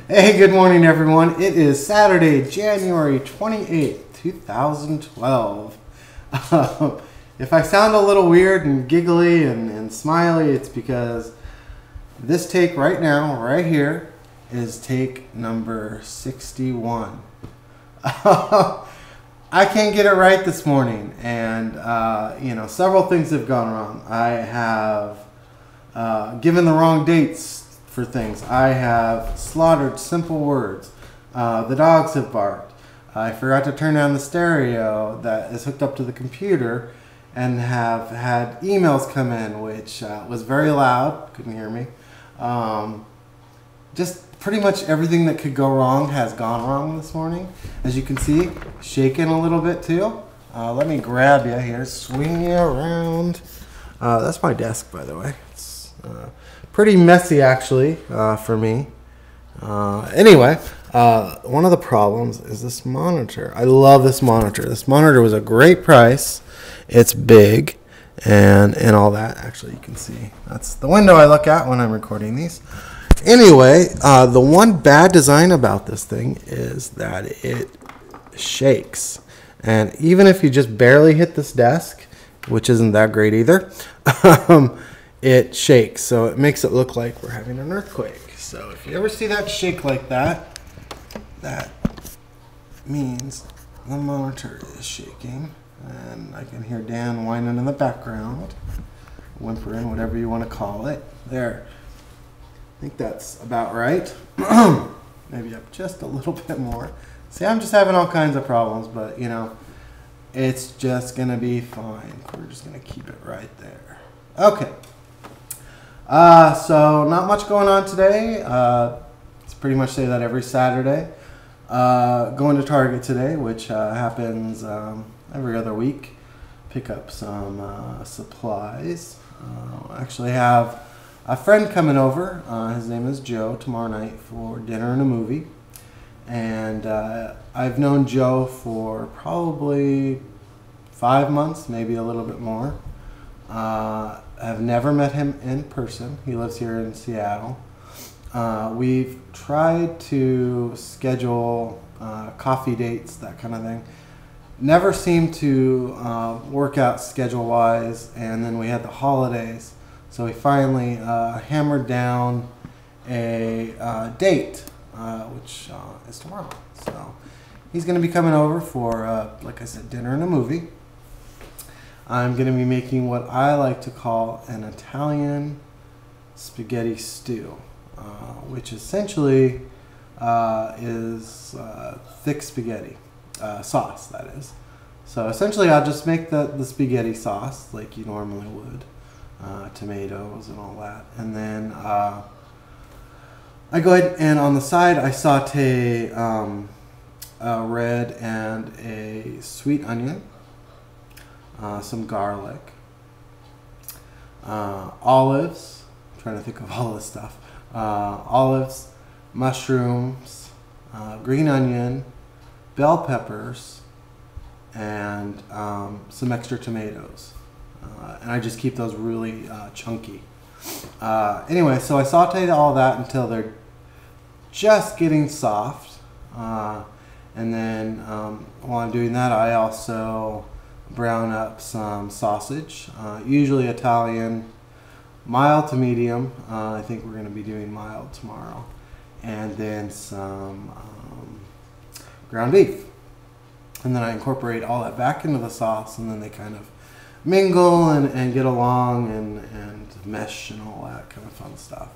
Hey, good morning, everyone. It is Saturday, January 28th, 2012. If I sound a little weird and giggly and smiley, it's because this take right now, right here, is take number 61. I can't get it right this morning, and several things have gone wrong. I have given the wrong dates for things. I have slaughtered simple words. The dogs have barked. I forgot to turn down the stereo that is hooked up to the computer, and have had emails come in, which was very loud. Couldn't hear me. Just pretty much everything that could go wrong has gone wrong this morning. As you can see, shaking a little bit too. Let me grab you here, swing you around. That's my desk, by the way. It's pretty messy, actually, for me. Anyway, one of the problems is this monitor. I love this monitor. This monitor was a great price. It's big and all that. Actually, you can see that's the window I look at when I'm recording these. Anyway, the one bad design about this thing is that it shakes. And even if you just barely hit this desk, which isn't that great either, it shakes. So it makes it look like we're having an earthquake. So if you ever see that shake like that, that means the monitor is shaking. And I can hear Dan whining in the background, whimpering, whatever you want to call it. There. I think that's about right. Maybe up just a little bit more. See, I'm just having all kinds of problems, but it's just going to be fine. We're just going to keep it right there. Okay. So not much going on today. It's pretty much say that every Saturday. Going to Target today, which happens every other week. Pick up some supplies. Actually have a friend coming over. His name is Joe, tomorrow night for dinner and a movie. And I've known Joe for probably 5 months, maybe a little bit more. I've never met him in person. He lives here in Seattle. We've tried to schedule coffee dates, that kind of thing. Never seemed to work out schedule-wise, and then we had the holidays. So we finally hammered down a date, which is tomorrow. So he's going to be coming over for, like I said, dinner and a movie. I'm going to be making what I like to call an Italian spaghetti stew, which essentially is thick spaghetti sauce, that is. So essentially I'll just make the spaghetti sauce like you normally would. Tomatoes and all that, and then I go ahead and on the side I saute a red and a sweet onion, some garlic, olives. I'm trying to think of all this stuff. Olives, mushrooms, green onion, bell peppers, and some extra tomatoes. And I just keep those really chunky. Anyway, so I sauteed all that until they're just getting soft. And then while I'm doing that, I also brown up some sausage, usually Italian, mild to medium. I think we're going to be doing mild tomorrow. And then some ground beef. And then I incorporate all that back into the sauce, and then they kind of mingle and get along and mesh and all that kind of fun stuff.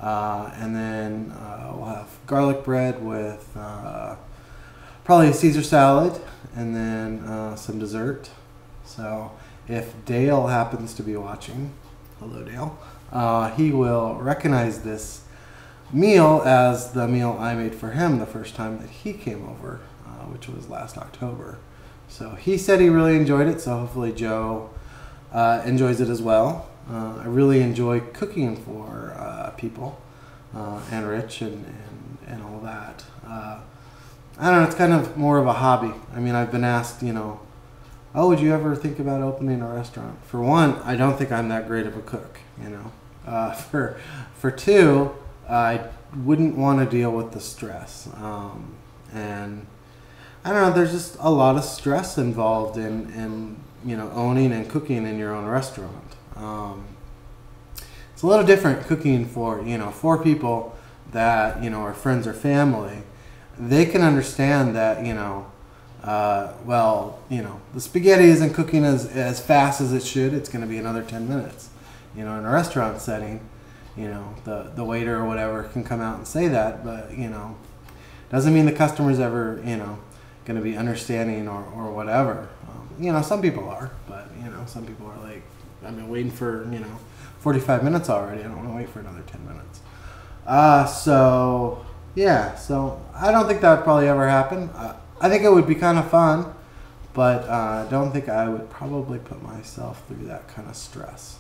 And then we'll have garlic bread with probably a Caesar salad, and then some dessert. So if Dale happens to be watching, hello Dale, he will recognize this meal as the meal I made for him the first time that he came over, which was last October. So he said he really enjoyed it, so hopefully Joe enjoys it as well. I really enjoy cooking for people, and Rich and all that. I don't know, it's kind of more of a hobby. I mean, I've been asked, oh, would you ever think about opening a restaurant? For one, I don't think I'm that great of a cook, For two, I wouldn't want to deal with the stress. And I don't know, there's just a lot of stress involved in owning and cooking in your own restaurant. It's a little different cooking for, 4 people that, are friends or family. They can understand that, the spaghetti isn't cooking as fast as it should. It's going to be another 10 minutes. In a restaurant setting, the waiter or whatever can come out and say that, but, doesn't mean the customer's ever, going to be understanding or whatever. Some people are, but, some people are like, I've been waiting for, 45 minutes already. I don't want to wait for another 10 minutes. So I don't think that would probably ever happen. I think it would be kind of fun, but I don't think I would probably put myself through that kind of stress.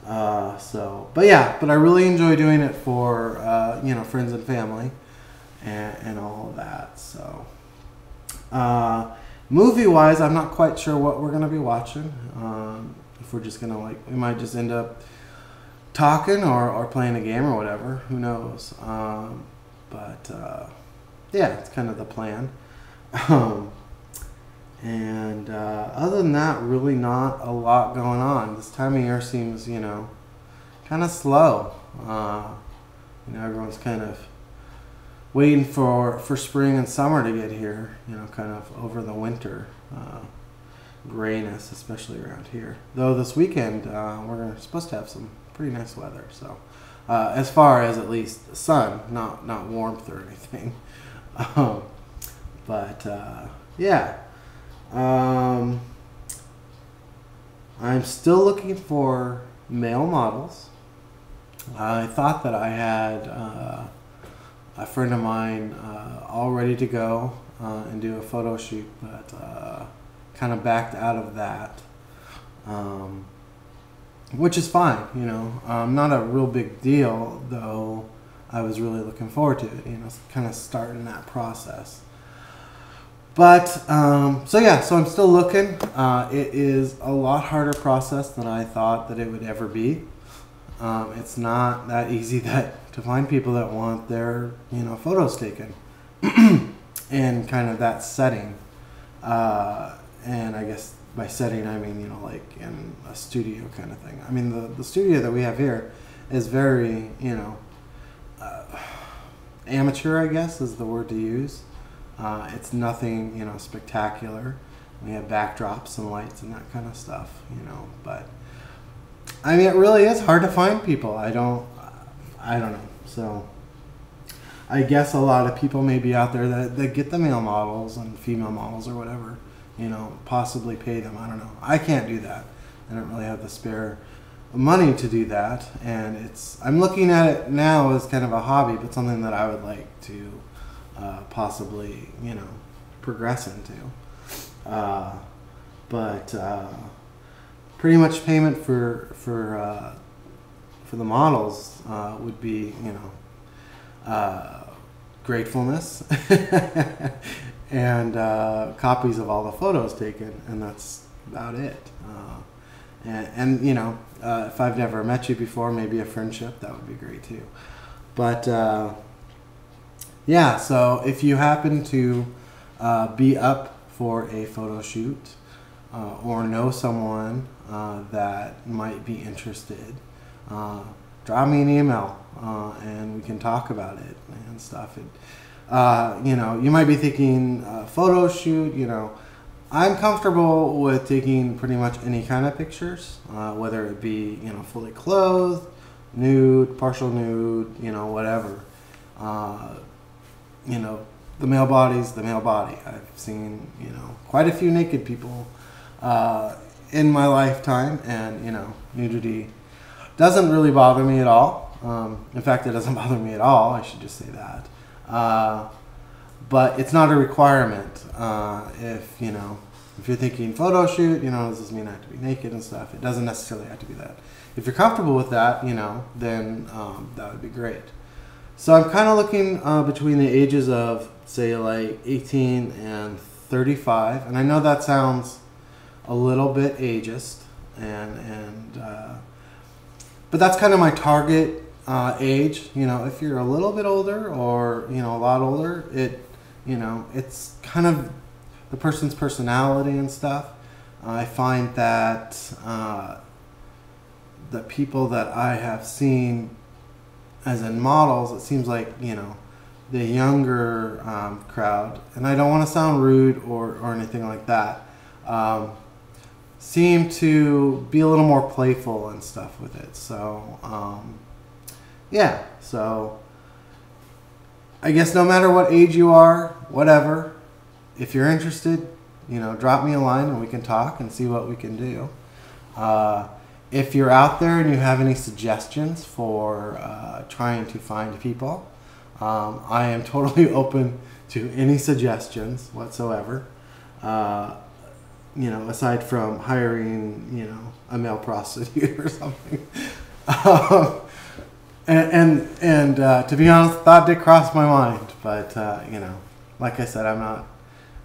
But I really enjoy doing it for, friends and family and all of that. So, movie-wise, I'm not quite sure what we're going to be watching. If we're just going to, we might just end up talking or playing a game or whatever. Who knows? It's kind of the plan. Other than that, really not a lot going on. This time of year seems, kind of slow. Everyone's kind of waiting for spring and summer to get here, kind of over the winter grayness, especially around here. Though this weekend, we're supposed to have some pretty nice weather. So, as far as at least the sun, not warmth or anything. I'm still looking for male models. I thought that I had a friend of mine all ready to go and do a photo shoot, but kind of backed out of that, which is fine, not a real big deal, though I was really looking forward to it, kind of starting that process. But, so I'm still looking. It is a lot harder process than I thought that it would ever be. It's not that easy to find people that want their, photos taken in kind of that setting. And I guess by setting, I mean, in a studio kind of thing. I mean, the studio that we have here is very, amateur, I guess, is the word to use. It's nothing, spectacular. We have backdrops and lights and that kind of stuff, but I mean, it really is hard to find people. I don't know. So I guess a lot of people may be out there that get the male models and female models or whatever, possibly pay them. I don't know. I can't do that. I don't really have the spare money to do that. And I'm looking at it now as kind of a hobby, but something that I would like to possibly, progress into. Pretty much payment for the models would be, gratefulness and copies of all the photos taken, and that's about it. If I've never met you before, maybe a friendship, that would be great too. But so if you happen to be up for a photo shoot or know someone that might be interested, drop me an email and we can talk about it and stuff. You might be thinking photo shoot, I'm comfortable with taking pretty much any kind of pictures, whether it be, fully clothed, nude, partial nude, whatever. The male body's the male body. I've seen, quite a few naked people in my lifetime, and, nudity doesn't really bother me at all. In fact, it doesn't bother me at all. I should just say that. But it's not a requirement. If you're thinking photo shoot, does this mean I have to be naked and stuff? It doesn't necessarily have to be that. If you're comfortable with that, then that would be great. So I'm kind of looking between the ages of, say, like 18 and 35. And I know that sounds a little bit ageist, but that's kind of my target age. You know, if you're a little bit older or, you know, a lot older, it's kind of the person's personality and stuff. I find that the people that I have seen as in models, it seems like, you know, the younger crowd, and I don't want to sound rude or anything like that, seem to be a little more playful and stuff with it. So, yeah, so I guess no matter what age you are, whatever, if you're interested, you know, drop me a line and we can talk and see what we can do. If you're out there and you have any suggestions for trying to find people, I am totally open to any suggestions whatsoever. You know, aside from hiring, you know, a male prostitute or something. And to be honest, that did cross my mind, but you know, like I said, I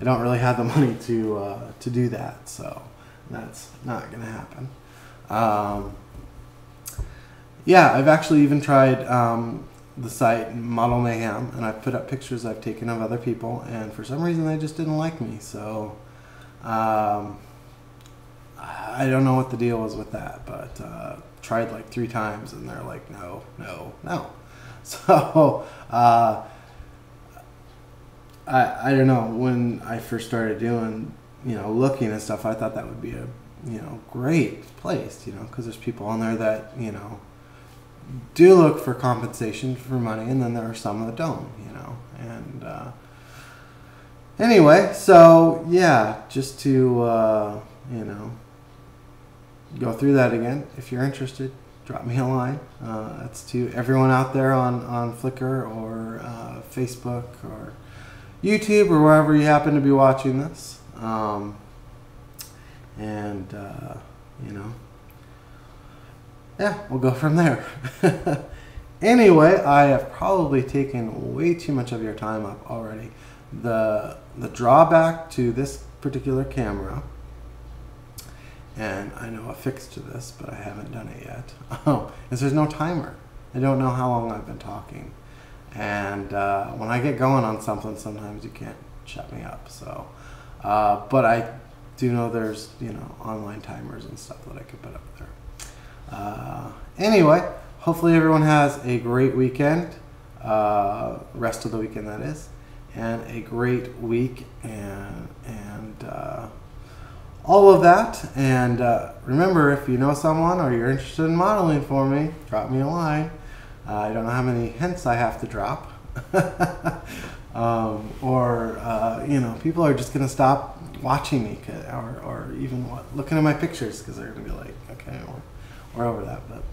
don't really have the money to do that, so that's not gonna happen. Yeah, I've actually even tried the site Model Mayhem, and I've put up pictures I've taken of other people, and for some reason they just didn't like me. So I don't know what the deal was with that, but tried like 3 times, and they're like, no. So I don't know. When I first started doing, you know, looking and stuff, I thought that would be a, you know, great place, you know, because there's people on there that, you know, do look for compensation for money, and then there are some that don't, you know. And anyway, so yeah, just to you know, go through that again. If you're interested, drop me a line. That's to everyone out there on Flickr or Facebook or YouTube or wherever you happen to be watching this. You know, yeah, we'll go from there. Anyway, I have probably taken way too much of your time up already. The drawback to this particular camera, and I know a fix to this, but I haven't done it yet, is there's no timer. I don't know how long I've been talking. And when I get going on something, sometimes you can't shut me up. So, but I do know there's, you know, online timers and stuff that I could put up there. Anyway, hopefully everyone has a great weekend, rest of the weekend that is, and a great week and all of that. And remember, if you know someone or you're interested in modeling for me, drop me a line. I don't know how many hints I have to drop. You know, people are just going to stop watching me or even looking at my pictures because they're going to be like, okay, we're over that. But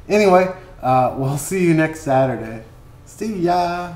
anyway, we'll see you next Saturday. See ya!